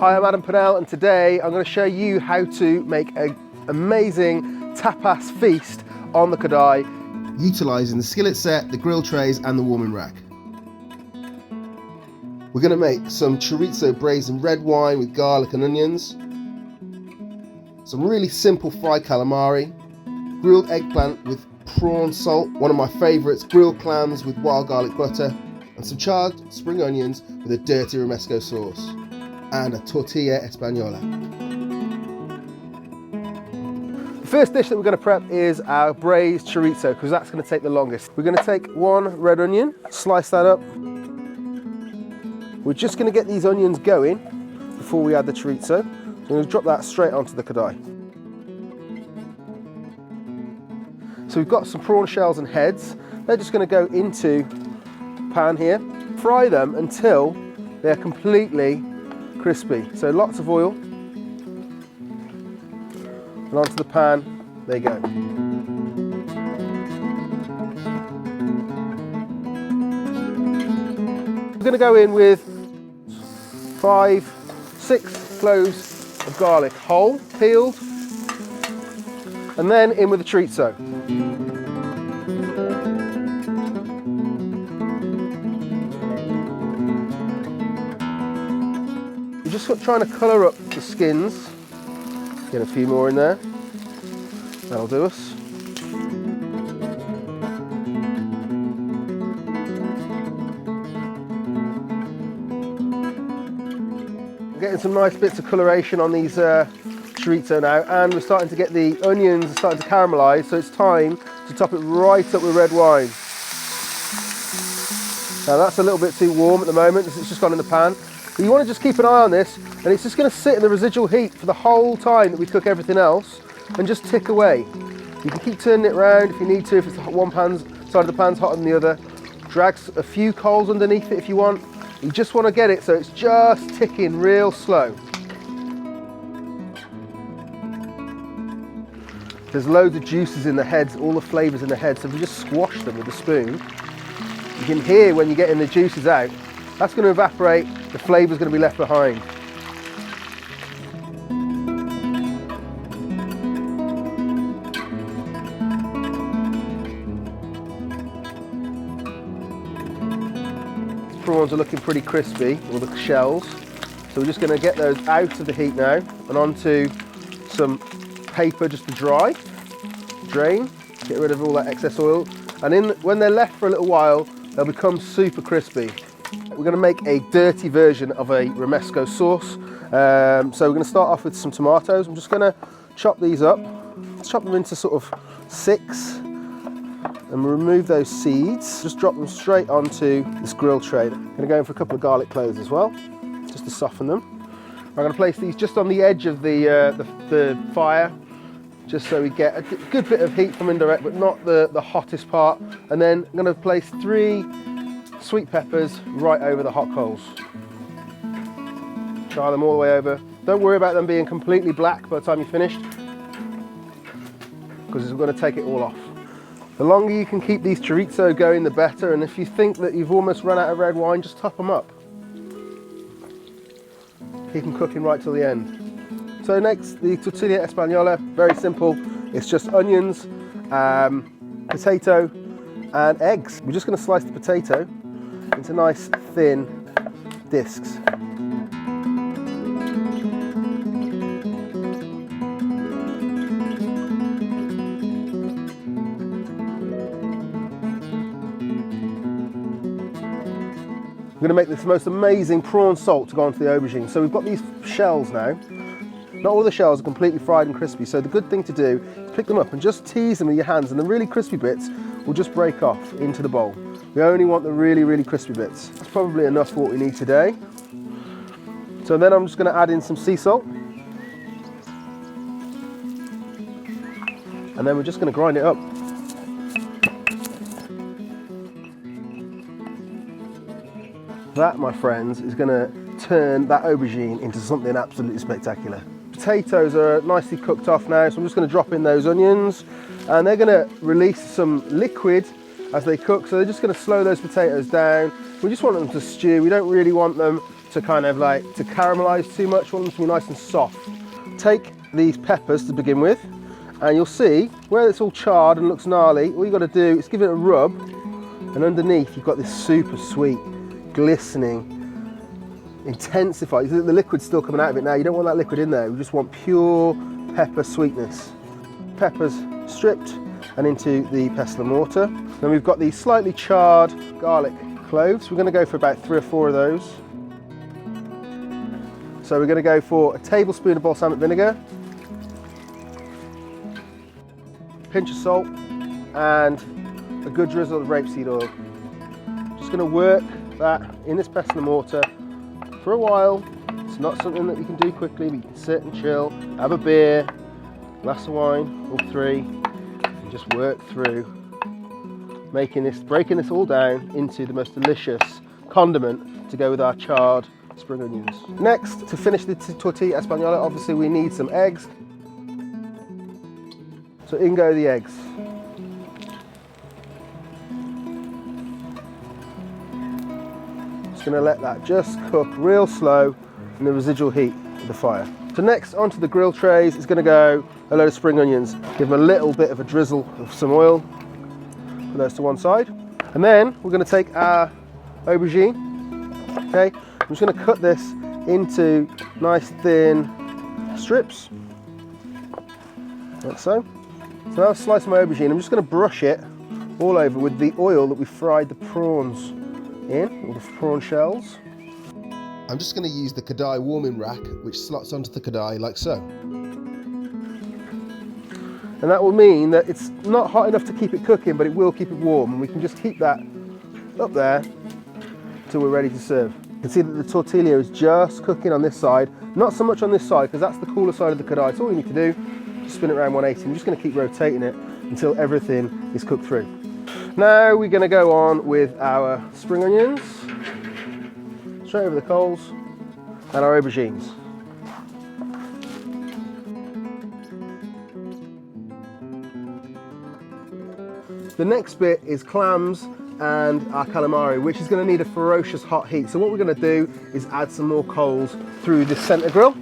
Hi, I'm Adam Purnell, and today I'm going to show you how to make an amazing tapas feast on the Kadai, utilising the skillet set, the grill trays and the warming rack. We're going to make some chorizo braised in red wine with garlic and onions, some really simple fried calamari, grilled eggplant with prawn salt, one of my favourites, grilled clams with wild garlic butter, and some charred spring onions with a dirty Romesco sauce, and a Tortilla Espanola. The first dish that we're going to prep is our braised chorizo, because that's going to take the longest. We're going to take one red onion, slice that up. We're just going to get these onions going before we add the chorizo. So we're going to drop that straight onto the Kadai. So we've got some prawn shells and heads. They're just going to go into the pan here. Fry them until they're completely crispy. So lots of oil. And onto the pan they go. We're going to go in with 5-6 cloves of garlic, whole, peeled, and then in with the chorizo. You're just trying to colour up the skins. Get a few more in there. That'll do us. Getting some nice bits of coloration on these chorizo now, and we're starting to get the onions starting to caramelise, so it's time to top it right up with red wine. Now that's a little bit too warm at the moment, because it's just gone in the pan. But you want to just keep an eye on this, and it's just going to sit in the residual heat for the whole time that we cook everything else, and just tick away. You can keep turning it around if you need to, if it's one side of the pan's hotter than the other. Drag a few coals underneath it if you want. You just want to get it so it's just ticking real slow. There's loads of juices in the heads, all the flavours in the heads, so if you just squash them with a spoon, you can hear when you're getting the juices out, that's going to evaporate, the flavour's going to be left behind. Prawns are looking pretty crispy, all the shells, so we're just going to get those out of the heat now and onto some paper just to dry, drain, get rid of all that excess oil, and when they're left for a little while they'll become super crispy. We're going to make a dirty version of a Romesco sauce, so we're going to start off with some tomatoes. I'm just going to chop these up, chop them into sort of 6, and remove those seeds. Just drop them straight onto this grill tray. I'm going to go in for a couple of garlic cloves as well, just to soften them. I'm going to place these just on the edge of the fire, just so we get a good bit of heat from indirect, but not the hottest part. And then I'm going to place 3 sweet peppers right over the hot coals. Char them all the way over. Don't worry about them being completely black by the time you're finished, because we're going to take it all off. The longer you can keep these chorizo going, the better, and if you think that you've almost run out of red wine, just top them up. Keep them cooking right till the end. So next, the Tortilla Espanola, very simple. It's just onions, potato and eggs. We're just going to slice the potato into nice thin discs. We're going to make this most amazing prawn salt to go onto the aubergine. So we've got these shells now. Not all the shells are completely fried and crispy, so the good thing to do is pick them up and just tease them with your hands, and the really crispy bits will just break off into the bowl. We only want the really, really crispy bits. That's probably enough for what we need today. So then I'm just going to add in some sea salt. And then we're just going to grind it up. That, my friends, is going to turn that aubergine into something absolutely spectacular. Potatoes are nicely cooked off now, so I'm just going to drop in those onions, and they're going to release some liquid as they cook. So they're just going to slow those potatoes down. We just want them to stew. We don't really want them to kind of like to caramelize too much. We want them to be nice and soft. Take these peppers to begin with, and you'll see where it's all charred and looks gnarly, all you've got to do is give it a rub, and underneath you've got this super sweet, glistening, intensified. The liquid's still coming out of it now. You don't want that liquid in there. We just want pure pepper sweetness. Peppers stripped and into the pestle and mortar. Then we've got these slightly charred garlic cloves. We're going to go for about 3 or 4 of those. So we're going to go for a tablespoon of balsamic vinegar, a pinch of salt, and a good drizzle of rapeseed oil. Just going to work that in this pestle and mortar for a while. It's not something that you can do quickly, but you can sit and chill, have a beer, glass of wine or 3, and just work through breaking this all down into the most delicious condiment to go with our charred spring onions. Next, to finish the tortilla espanola, obviously we need some eggs. So in go the eggs. Just going to let that just cook real slow in the residual heat of the fire. So next, onto the grill trays is going to go a load of spring onions. Give them a little bit of a drizzle of some oil. Put those to one side. And then we're going to take our aubergine. Okay, I'm just going to cut this into nice thin strips, like so. So now I've sliced my aubergine. I'm just going to brush it all over with the oil that we fried the prawns in, or the prawn shells. I'm just going to use the Kadai warming rack, which slots onto the Kadai like so. And that will mean that it's not hot enough to keep it cooking, but it will keep it warm, and we can just keep that up there until we're ready to serve. You can see that the tortilla is just cooking on this side, not so much on this side because that's the cooler side of the Kadai. So all you need to do is spin it around 180. I'm just going to keep rotating it until everything is cooked through. Now we're going to go on with our spring onions, straight over the coals, and our aubergines. The next bit is clams and our calamari, which is going to need a ferocious hot heat. So what we're going to do is add some more coals through the centre grill.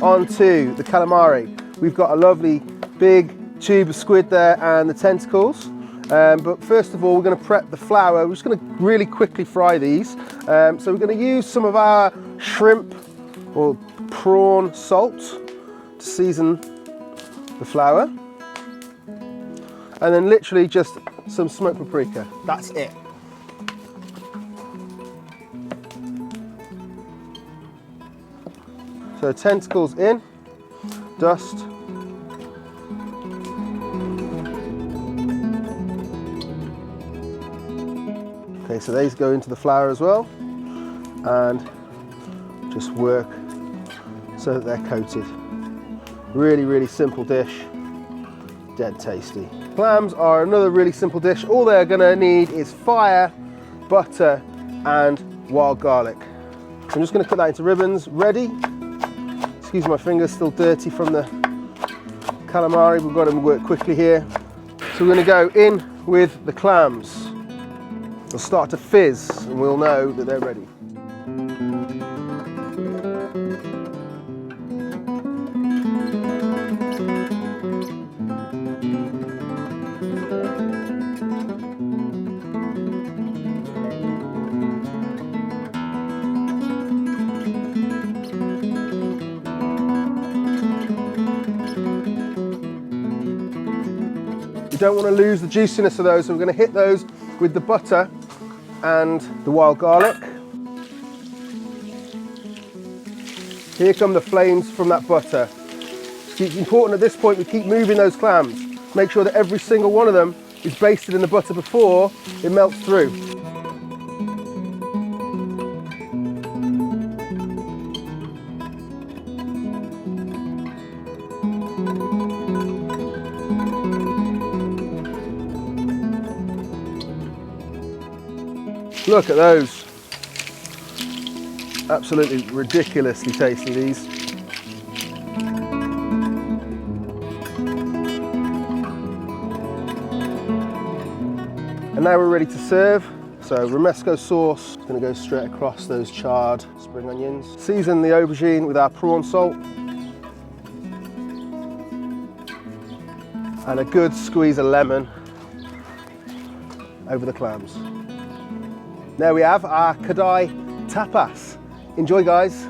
Onto the calamari. We've got a lovely big tube of squid there and the tentacles. But first of all, we're going to prep the flour. We're just going to really quickly fry these. So we're going to use some of our shrimp or prawn salt to season the flour, and then literally just some smoked paprika. That's it. So tentacles in, dust, okay, so these go into the flour as well, and just work so that they're coated. Really, really simple dish, dead tasty. Clams are another really simple dish. All they're gonna need is fire, butter, and wild garlic. So I'm just gonna cut that into ribbons, ready. Excuse my fingers, still dirty from the calamari. We've got to work quickly here. So we're gonna go in with the clams. They'll start to fizz and we'll know that they're ready. You don't want to lose the juiciness of those, so we're going to hit those with the butter and the wild garlic. Here come the flames from that butter. It's important at this point we keep moving those clams. Make sure that every single one of them is basted in the butter before it melts through. Look at those. Absolutely ridiculously tasty, these. And now we're ready to serve. So Romesco sauce is going to go straight across those charred spring onions. Season the aubergine with our prawn salt. And a good squeeze of lemon over the clams. There we have our Kadai tapas. Enjoy, guys.